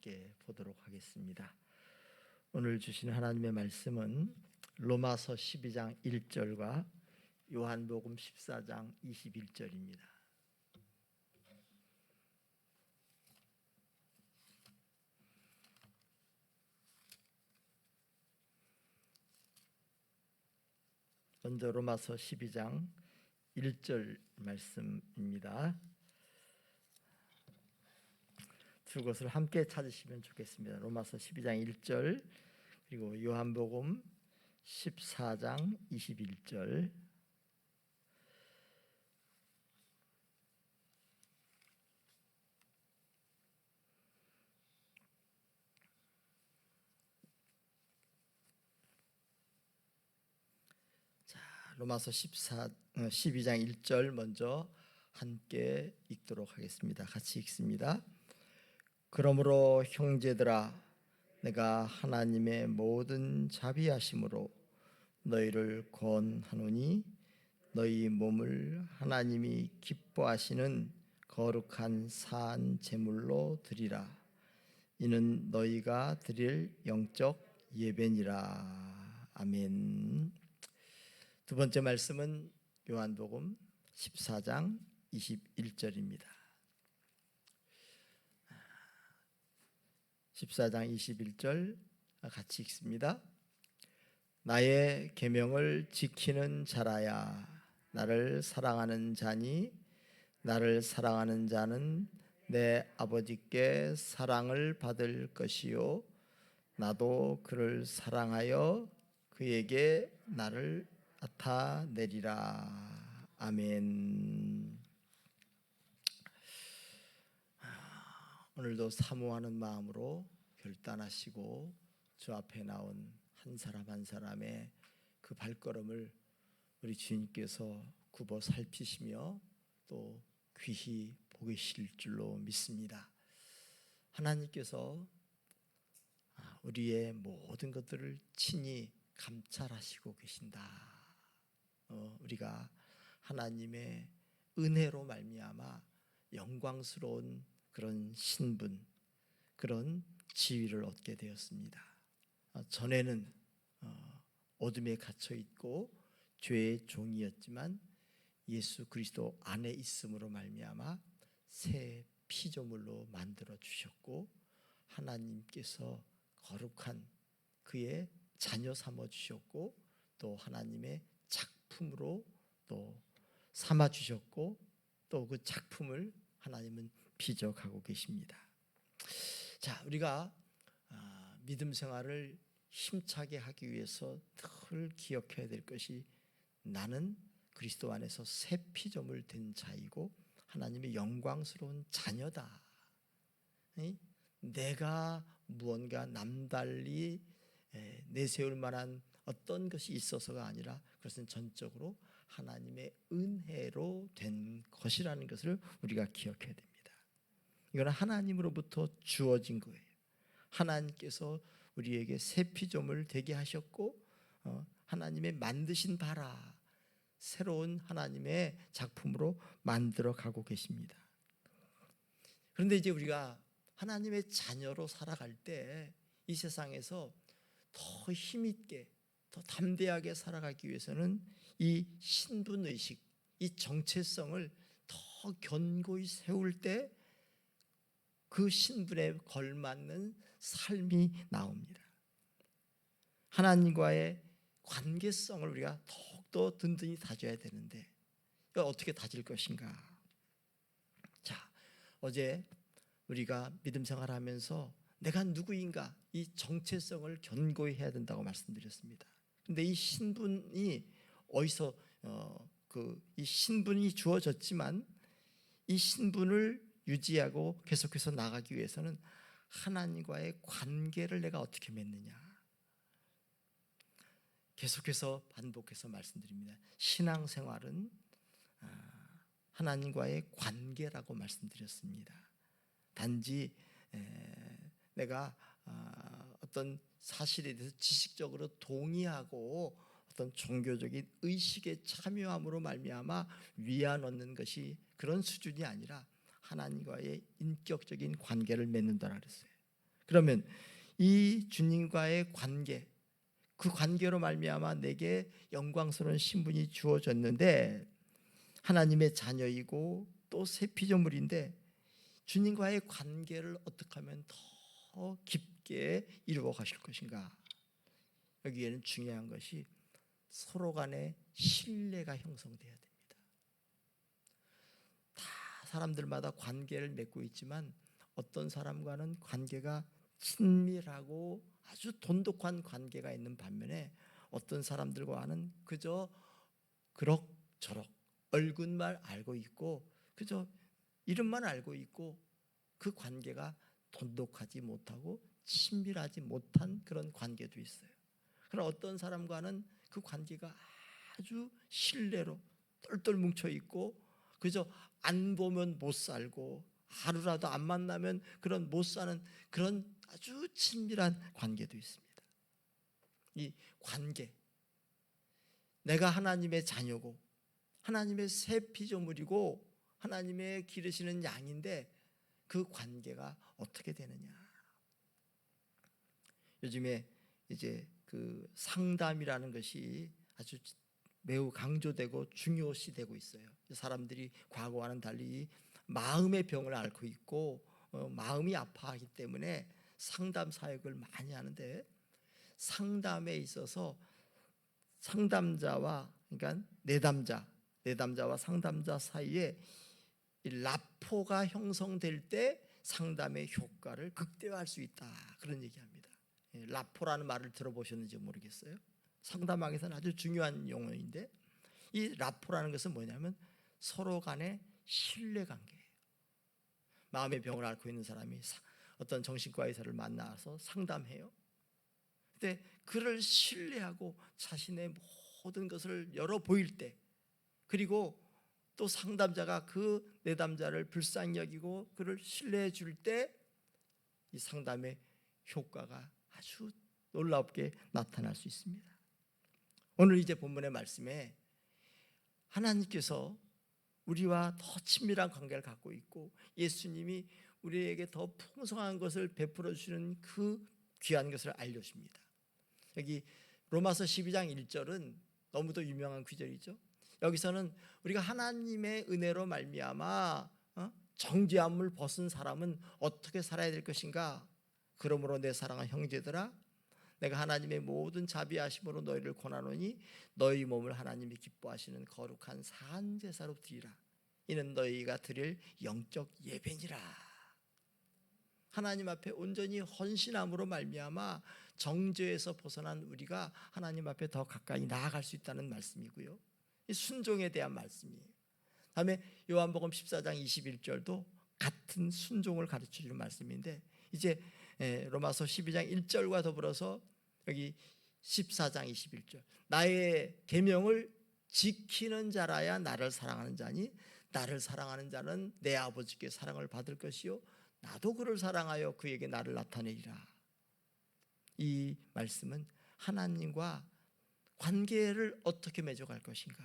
함께 보도록 하겠습니다. 오늘 주신 하나님의 말씀은 로마서 12장 1절과 요한복음 14장 21절입니다. 먼저 로마서 12장 1절 말씀입니다. 두 것을 함께 찾으시면 좋겠습니다. 로마서 12장 1절 그리고 요한복음 14장 21절. 로마서 12장 1절 먼저 함께 읽도록 하겠습니다. 같이 읽습니다. 그러므로 형제들아, 내가 하나님의 모든 자비하심으로 너희를 권하노니 너희 몸을 하나님이 기뻐하시는 거룩한 산 제물로 드리라. 이는 너희가 드릴 영적 예배니라. 아멘. 두 번째 말씀은 요한복음 14장 21절입니다. 14장 21절 같이 읽습니다. 나의 계명을 지키는 자라야 나를 사랑하는 자니 나를 사랑하는 자는 내 아버지께 사랑을 받을 것이요 나도 그를 사랑하여 그에게 나를 나타내리라. 아멘. 오늘도 사모하는 마음으로 결단하시고 주 앞에 나온 한 사람 한 사람의 그 발걸음을 우리 주님께서 굽어 살피시며 또 귀히 보이실 줄로 믿습니다. 하나님께서 우리의 모든 것들을 친히 감찰하시고 계신다. 우리가 하나님의 은혜로 말미암아 영광스러운 그런 신분, 그런 지위를 얻게 되었습니다. 전에는 어둠에 갇혀 있고 죄의 종이었지만 예수 그리스도 안에 있음으로 말미암아 새 피조물로 만들어 주셨고 하나님께서 거룩한 그의 자녀 삼아 주셨고 또 하나님의 작품으로 또 삼아 주셨고 또 그 작품을 하나님은 비적하고 계십니다. 자, 우리가 믿음 생활을 힘차게 하기 위해서 늘 기억해야 될 것이 나는 그리스도 안에서 새 피조물 된 자이고 하나님의 영광스러운 자녀다. 내가 무언가 남달리 내세울 만한 어떤 것이 있어서가 아니라 그것은 전적으로 하나님의 은혜로 된 것이라는 것을 우리가 기억해야 됩니다. 이건 하나님으로부터 주어진 거예요. 하나님께서 우리에게 새 피조물 되게 하셨고 하나님의 만드신 바라 새로운 하나님의 작품으로 만들어 가고 계십니다. 그런데 이제 우리가 하나님의 자녀로 살아갈 때 이 세상에서 더 힘있게 더 담대하게 살아가기 위해서는 이 신분의식, 이 정체성을 더 견고히 세울 때 그 신분에 걸맞는 삶이 나옵니다. 하나님과의 관계성을 우리가 더욱더 든든히 다져야 되는데 이걸 어떻게 다질 것인가? 자, 어제 우리가 믿음 생활하면서 내가 누구인가 이 정체성을 견고히 해야 된다고 말씀드렸습니다. 근데 이 신분이 어디서 이 신분이 주어졌지만 이 신분을 유지하고 계속해서 나가기 위해서는 하나님과의 관계를 내가 어떻게 맺느냐. 계속해서 반복해서 말씀드립니다. 신앙생활은 하나님과의 관계라고 말씀드렸습니다. 단지 내가 어떤 사실에 대해서 지식적으로 동의하고 어떤 종교적인 의식에 참여함으로 말미암아 위안 얻는 것이 그런 수준이 아니라 하나님과의 인격적인 관계를 맺는다라 그랬어요. 그러면 이 주님과의 관계, 그 관계로 말미암아 내게 영광스러운 신분이 주어졌는데 하나님의 자녀이고 또 새 피조물인데 주님과의 관계를 어떻게 하면 더 깊게 이루어 가실 것인가? 여기에는 중요한 것이 서로 간의 신뢰가 형성돼야 됩니다. 다 사람들마다 관계를 맺고 있지만 어떤 사람과는 관계가 친밀하고 아주 돈독한 관계가 있는 반면에 어떤 사람들과는 그저 그럭저럭 얼굴만 알고 있고 그저 이름만 알고 있고 그 관계가 돈독하지 못하고 친밀하지 못한 그런 관계도 있어요. 그러나 어떤 사람과는 그 관계가 아주 신뢰로 똘똘 뭉쳐 있고 그저 안 보면 못 살고 하루라도 안 만나면 그런 못 사는 그런 아주 친밀한 관계도 있습니다. 이 관계, 내가 하나님의 자녀고 하나님의 새 피조물이고 하나님의 기르시는 양인데 그 관계가 어떻게 되느냐? 요즘에 이제 그 상담이라는 것이 아주 매우 강조되고 중요시되고 있어요. 사람들이 과거와는 달리 마음의 병을 앓고 있고 마음이 아파하기 때문에 상담 사역을 많이 하는데 상담에 있어서 상담자와 그러니까 내담자와 상담자 사이에 라포가 형성될 때 상담의 효과를 극대화할 수 있다. 그런 얘기합니다. 라포라는 말을 들어보셨는지 모르겠어요. 상담학에서는 아주 중요한 용어인데 이 라포라는 것은 뭐냐면 서로 간의 신뢰관계예요. 마음의 병을 앓고 있는 사람이 어떤 정신과 의사를 만나서 상담해요. 근데 그를 신뢰하고 자신의 모든 것을 열어 보일 때 그리고 또 상담자가 그 내담자를 불쌍히 여기고 그를 신뢰해 줄 때 이 상담의 효과가 아주 놀랍게 나타날 수 있습니다. 오늘 이제 본문의 말씀에 하나님께서 우리와 더 친밀한 관계를 갖고 있고 예수님이 우리에게 더 풍성한 것을 베풀어 주시는 그 귀한 것을 알려줍니다. 여기 로마서 12장 1절은 너무도 유명한 구절이죠. 여기서는 우리가 하나님의 은혜로 말미암아 정죄함을 벗은 사람은 어떻게 살아야 될 것인가? 그러므로 내 사랑하는 형제들아 내가 하나님의 모든 자비하심으로 너희를 권하노니 너희 몸을 하나님이 기뻐하시는 거룩한 산 제사로 드리라. 이는 너희가 드릴 영적 예배니라. 하나님 앞에 온전히 헌신함으로 말미암아 정죄에서 벗어난 우리가 하나님 앞에 더 가까이 나아갈 수 있다는 말씀이고요. 이 순종에 대한 말씀이에요. 다음에 요한복음 14장 21절도 같은 순종을 가르쳐주는 말씀인데 이제 로마서 12장 1절과 더불어서 여기 14장 21절 나의 계명을 지키는 자라야 나를 사랑하는 자니 나를 사랑하는 자는 내 아버지께 사랑을 받을 것이요 나도 그를 사랑하여 그에게 나를 나타내리라. 이 말씀은 하나님과 관계를 어떻게 맺어갈 것인가.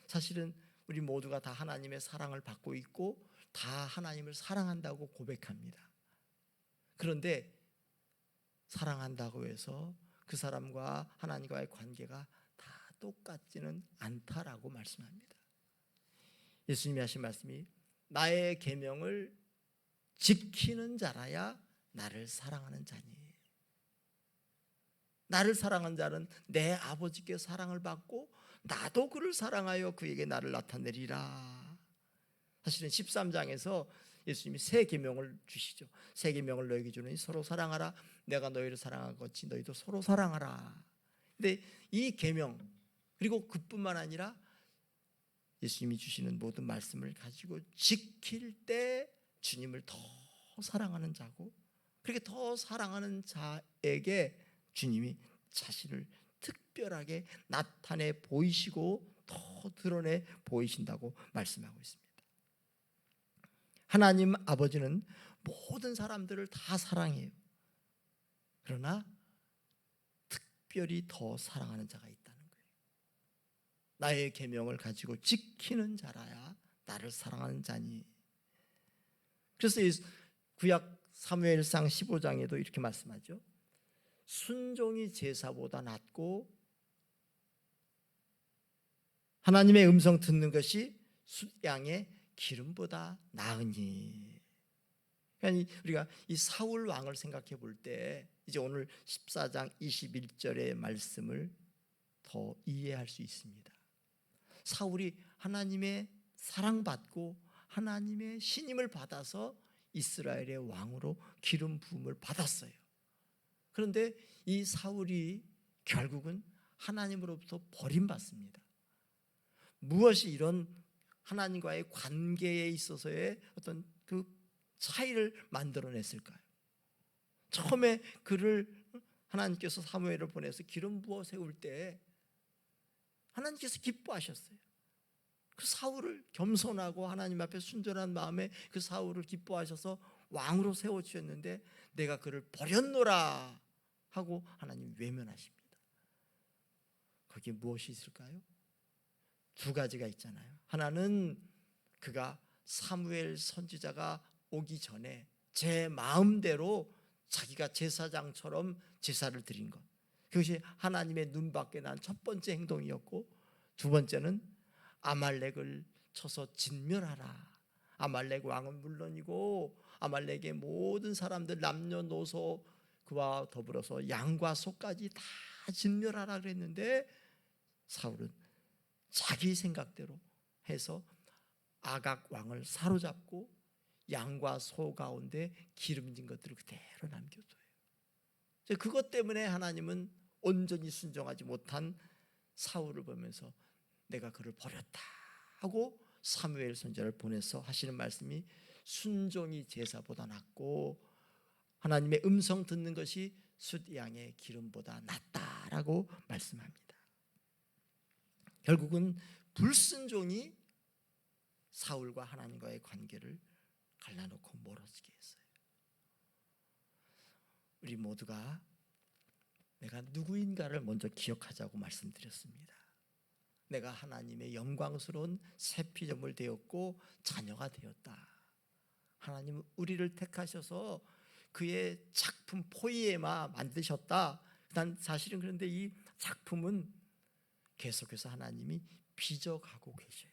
사실은 우리 모두가 다 하나님의 사랑을 받고 있고 다 하나님을 사랑한다고 고백합니다. 그런데 사랑한다고 해서 그 사람과 하나님과의 관계가 다 똑같지는 않다라고 말씀합니다. 예수님이 하신 말씀이 나의 계명을 지키는 자라야 나를 사랑하는 자니 나를 사랑하는 자는 내 아버지께 사랑을 받고 나도 그를 사랑하여 그에게 나를 나타내리라. 사실은 13장에서 예수님이 새 계명을 주시죠. 새 계명을 너에게 주노니 서로 사랑하라. 내가 너희를 사랑한 것이 너희도 서로 사랑하라. 근데 이 계명 그리고 그뿐만 아니라 예수님이 주시는 모든 말씀을 가지고 지킬 때 주님을 더 사랑하는 자고 그렇게 더 사랑하는 자에게 주님이 자신을 특별하게 나타내 보이시고 더 드러내 보이신다고 말씀하고 있습니다. 하나님 아버지는 모든 사람들을 다 사랑해요. 그러나 특별히 더 사랑하는 자가 있다는 거예요. 나의 계명을 가지고 지키는 자라야 나를 사랑하는 자니. 그래서 구약 사무엘상 15장에도 이렇게 말씀하죠. 순종이 제사보다 낫고 하나님의 음성 듣는 것이 숫양의 기름보다 나으니. 그러니까 우리가 이 사울 왕을 생각해 볼 때 이제 오늘 14장 21절의 말씀을 더 이해할 수 있습니다. 사울이 하나님의 사랑받고 하나님의 신임을 받아서 이스라엘의 왕으로 기름 부음을 받았어요. 그런데 이 사울이 결국은 하나님으로부터 버림받습니다. 무엇이 이런 하나님과의 관계에 있어서의 어떤 그 차이를 만들어냈을까요? 처음에 그를 하나님께서 사무엘을 보내서 기름 부어 세울 때 하나님께서 기뻐하셨어요. 그 사울을 겸손하고 하나님 앞에 순전한 마음에 그 사울을 기뻐하셔서 왕으로 세워주셨는데 내가 그를 버렸노라 하고 하나님 외면하십니다. 거기에 무엇이 있을까요? 두 가지가 있잖아요. 하나는 그가 사무엘 선지자가 오기 전에 제 마음대로 자기가 제사장처럼 제사를 드린 것, 그것이 하나님의 눈 밖에 난 첫 번째 행동이었고, 두 번째는 아말렉을 쳐서 진멸하라. 아말렉 왕은 물론이고 아말렉의 모든 사람들 남녀노소 그와 더불어서 양과 소까지 다 진멸하라 그랬는데 사울은 자기 생각대로 해서 아각 왕을 사로잡고 양과 소 가운데 기름진 것들을 그대로 남겨둬요. 그것 때문에 하나님은 온전히 순종하지 못한 사울을 보면서 내가 그를 버렸다 하고 사무엘 선지자를 보내서 하시는 말씀이 순종이 제사보다 낫고 하나님의 음성 듣는 것이 숫양의 기름보다 낫다라고 말씀합니다. 결국은 불순종이 사울과 하나님과의 관계를 갈라놓고 멀어지게 했어요. 우리 모두가 내가 누구인가를 먼저 기억하자고 말씀드렸습니다. 내가 하나님의 영광스러운 새 피조물 되었고 자녀가 되었다. 하나님은 우리를 택하셔서 그의 작품 포이에마 만드셨다. 난 사실은 그런데 이 작품은 계속해서 하나님이 빚어가고 계셔요.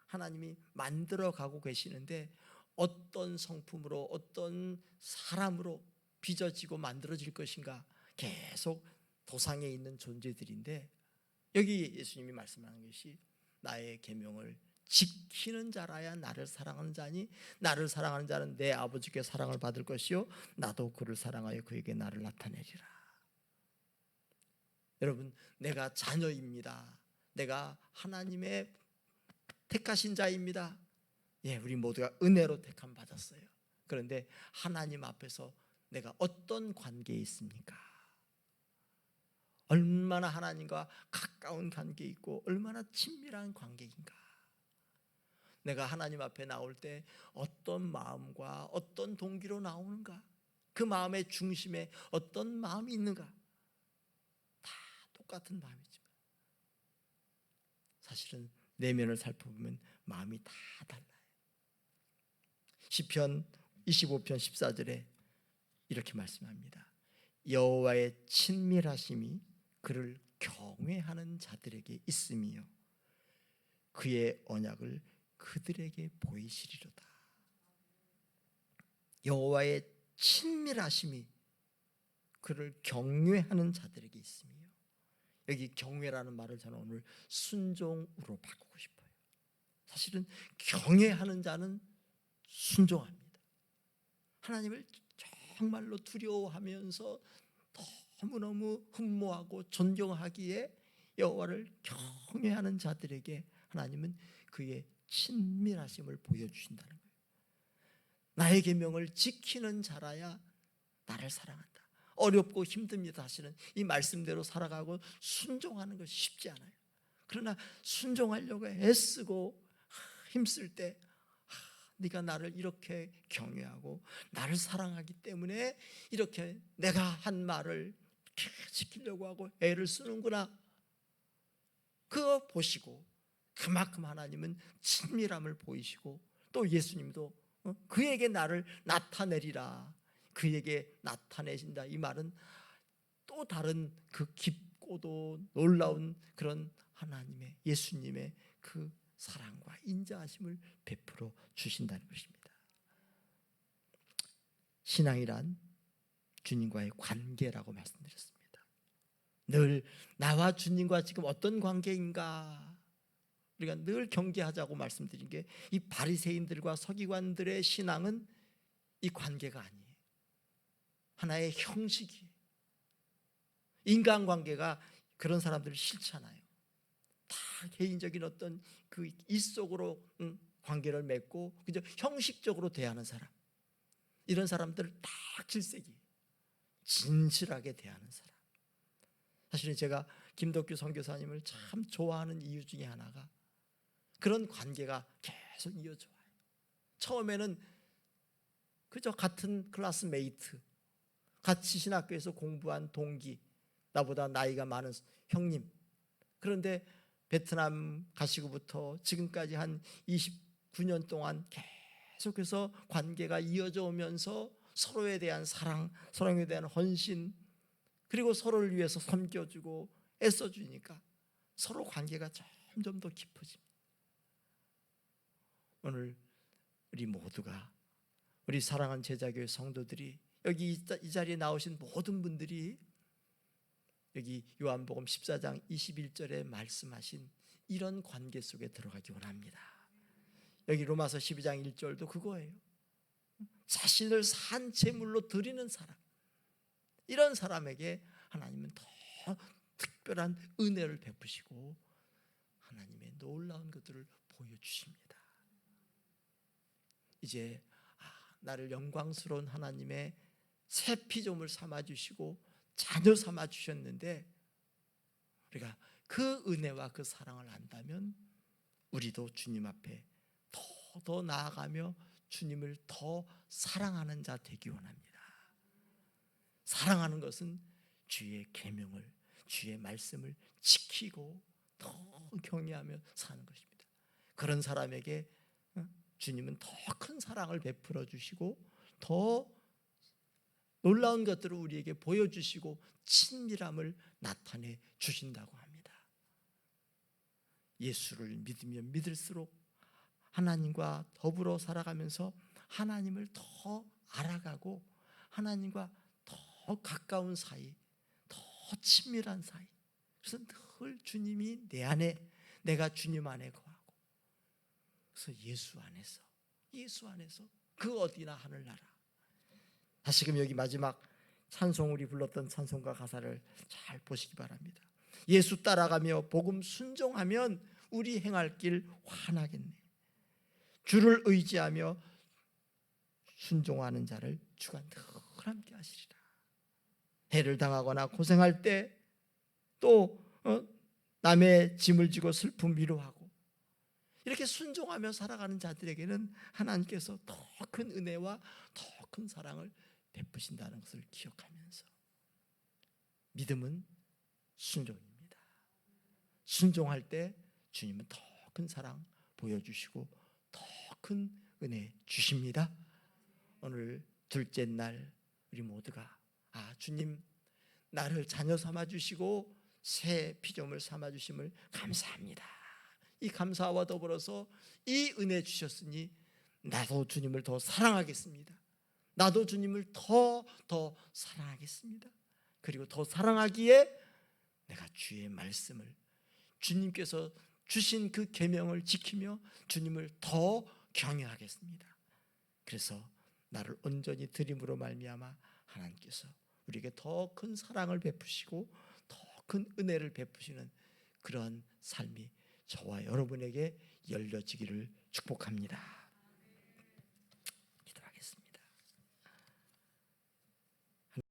하나님이 만들어가고 계시는데 어떤 성품으로 어떤 사람으로 빚어지고 만들어질 것인가, 계속 도상에 있는 존재들인데 여기 예수님이 말씀하는 것이 나의 계명을 지키는 자라야 나를 사랑하는 자니 나를 사랑하는 자는 내 아버지께 사랑을 받을 것이요 나도 그를 사랑하여 그에게 나를 나타내리라. 여러분, 내가 자녀입니다. 내가 하나님의 택하신 자입니다. 예, 우리 모두가 은혜로 택함 받았어요. 그런데 하나님 앞에서 내가 어떤 관계에 있습니까? 얼마나 하나님과 가까운 관계에 있고 얼마나 친밀한 관계인가? 내가 하나님 앞에 나올 때 어떤 마음과 어떤 동기로 나오는가? 그 마음의 중심에 어떤 마음이 있는가? 다 똑같은 마음이지만 사실은 내면을 살펴보면 마음이 다 달라요. 시편 25편 14절에 이렇게 말씀합니다. 여호와의 친밀하심이 그를 경외하는 자들에게 있으며 그의 언약을 그들에게 보이시리로다. 여호와의 친밀하심이 그를 경외하는 자들에게 있으며, 여기 경외라는 말을 저는 오늘 순종으로 바꾸고 싶어요. 사실은 경외하는 자는 순종합니다. 하나님을 정말로 두려워하면서 너무너무 흠모하고 존경하기에 여호와를 경외하는 자들에게 하나님은 그의 친밀하심을 보여주신다는 거예요. 나의 계명을 지키는 자라야 나를 사랑한다. 어렵고 힘듭니다. 사실은 이 말씀대로 살아가고 순종하는 것이 쉽지 않아요. 그러나 순종하려고 애쓰고 힘쓸 때 네가 나를 이렇게 경외하고 나를 사랑하기 때문에 이렇게 내가 한 말을 지키려고 하고 애를 쓰는구나. 그거 보시고 그만큼 하나님은 친밀함을 보이시고 또 예수님도 그에게 나를 나타내리라. 그에게 나타내신다. 이 말은 또 다른 그 깊고도 놀라운 그런 하나님의, 예수님의 그 사랑과 인자하심을 베풀어 주신다는 것입니다. 신앙이란 주님과의 관계라고 말씀드렸습니다. 늘 나와 주님과 지금 어떤 관계인가 우리가 늘 경계하자고 말씀드린 게, 이 바리새인들과 서기관들의 신앙은 이 관계가 아니에요. 하나의 형식이에요. 인간관계가 그런 사람들을 싫잖아요. 다 개인적인 어떤 그 일속으로 관계를 맺고 그저 형식적으로 대하는 사람, 이런 사람들 딱 질색이에요. 진실하게 대하는 사람. 사실은 제가 김덕규 선교사님을 참 좋아하는 이유 중에 하나가 그런 관계가 계속 이어져 와요. 처음에는 그저 같은 클래스메이트, 같이 신학교에서 공부한 동기, 나보다 나이가 많은 형님. 그런데 베트남 가시고부터 지금까지 한 29년 동안 계속해서 관계가 이어져 오면서 서로에 대한 사랑, 서로에 대한 헌신, 그리고 서로를 위해서 섬겨주고 애써주니까 서로 관계가 점점 더 깊어집니다. 오늘 우리 모두가, 우리 사랑하는 제자교회 성도들이, 여기 이 자리에 나오신 모든 분들이 여기 요한복음 14장 21절에 말씀하신 이런 관계 속에 들어가기 원합니다. 여기 로마서 12장 1절도 그거예요. 자신을 산 제물로 드리는 사람, 이런 사람에게 하나님은 더 특별한 은혜를 베푸시고 하나님의 놀라운 것들을 보여주십니다. 이제 나를 영광스러운 하나님의 새 피조물 삼아주시고 자녀 삼아주셨는데, 우리가 그 은혜와 그 사랑을 안다면 우리도 주님 앞에 더 나아가며 주님을 더 사랑하는 자 되기 원합니다. 사랑하는 것은 주의 계명을, 주의 말씀을 지키고 더 경외하며 사는 것입니다. 그런 사람에게 주님은 더 큰 사랑을 베풀어 주시고 더 놀라운 것들을 우리에게 보여주시고 친밀함을 나타내 주신다고 합니다. 예수를 믿으면 믿을수록 하나님과 더불어 살아가면서 하나님을 더 알아가고 하나님과 더 가까운 사이, 더 친밀한 사이. 그래서 늘 주님이 내 안에, 내가 주님 안에 거하고, 그래서 예수 안에서 그 어디나 하늘나라. 다시금 여기 마지막 찬송, 우리 불렀던 찬송가 가사를 잘 보시기 바랍니다. 예수 따라가며 복음 순종하면 우리 행할 길 환하겠네. 주를 의지하며 순종하는 자를 주가 늘 함께 하시리라. 해를 당하거나 고생할 때 또 남의 짐을 지고 슬픔 위로하고 이렇게 순종하며 살아가는 자들에게는 하나님께서 더 큰 은혜와 더 큰 사랑을 베푸신다는 것을 기억하면서, 믿음은 순종입니다. 순종할 때 주님은 더 큰 사랑 보여주시고 더 큰 은혜 주십니다. 오늘 둘째 날 우리 모두가 주님 나를 자녀 삼아주시고 새 피조물 삼아주심을 감사합니다. 이 감사와 더불어서 이 은혜 주셨으니 나도 주님을 더 사랑하겠습니다. 나도 주님을 더 사랑하겠습니다. 그리고 더 사랑하기에 내가 주의 말씀을, 주님께서 주신 그 계명을 지키며 주님을 더 경외하겠습니다. 그래서 나를 온전히 드림으로 말미암아 하나님께서 우리에게 더 큰 사랑을 베푸시고 더 큰 은혜를 베푸시는 그런 삶이 저와 여러분에게 열려지기를 축복합니다.